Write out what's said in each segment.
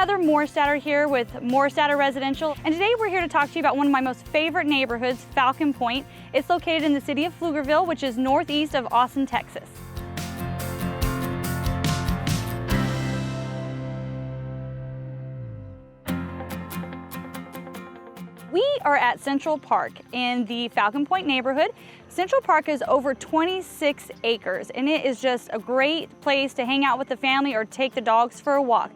Heather Morstatter here with Morstatter Residential, and today we're here to talk to you about one of my most favorite neighborhoods, Falcon Pointe. It's located in the city of Pflugerville, which is northeast of Austin, Texas. We are at Central Park in the Falcon Pointe neighborhood. Central Park is over 26 acres, and it is just a great place to hang out with the family or take the dogs for a walk.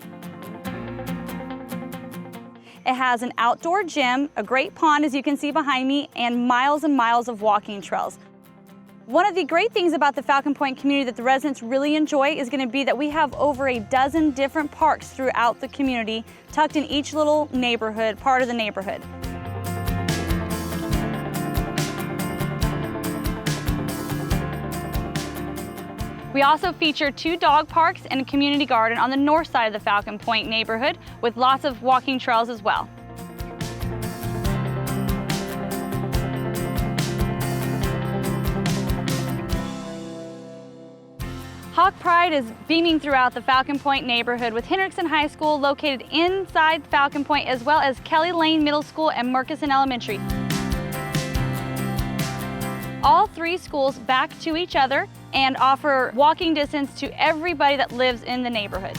It has an outdoor gym, a great pond as you can see behind me, and miles of walking trails. One of the great things about the Falcon Pointe community that the residents really enjoy is going to be that we have over a dozen different parks throughout the community, tucked in each little neighborhood, part of the neighborhood. We also feature 2 dog parks and a community garden on the north side of the Falcon Pointe neighborhood with lots of walking trails as well. Hawk Pride is beaming throughout the Falcon Pointe neighborhood with Hendrickson High School located inside Falcon Pointe, as well as Kelly Lane Middle School and Murkison Elementary. All 3 schools back to each other and offer walking distance to everybody that lives in the neighborhood.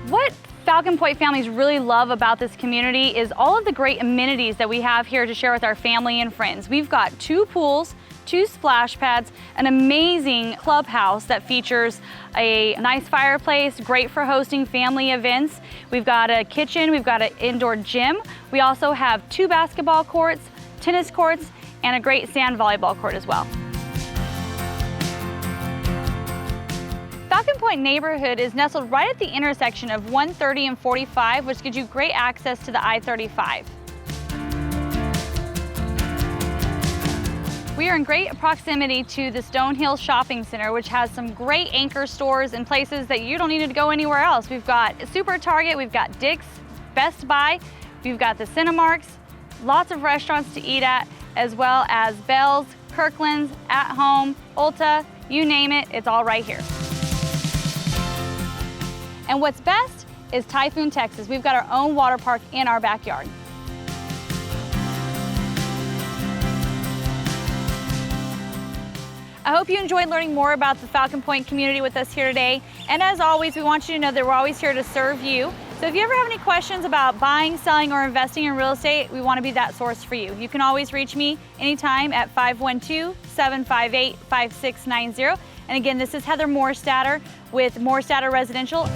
What Falcon Pointe families really love about this community is all of the great amenities that we have here to share with our family and friends. We've got 2 pools, 2 splash pads, an amazing clubhouse that features a nice fireplace, great for hosting family events. We've got a kitchen, we've got an indoor gym. We also have 2 basketball courts, tennis courts, and a great sand volleyball court as well. Falcon Pointe neighborhood is nestled right at the intersection of 130 and 45, which gives you great access to the I-35. We are in great proximity to the Stonehill Shopping Center, which has some great anchor stores and places that you don't need to go anywhere else. We've got Super Target, we've got Dick's, Best Buy, we've got the Cinemarks, lots of restaurants to eat at, as well as Bell's, Kirkland's, At Home, Ulta, you name it, it's all right here. And what's best is Typhoon, Texas. We've got our own water park in our backyard. I hope you enjoyed learning more about the Falcon Pointe community with us here today. And as always, we want you to know that we're always here to serve you. So if you ever have any questions about buying, selling, or investing in real estate, we want to be that source for you. You can always reach me anytime at 512-758-5690. And again, this is Heather Morstatter with Morstatter Residential.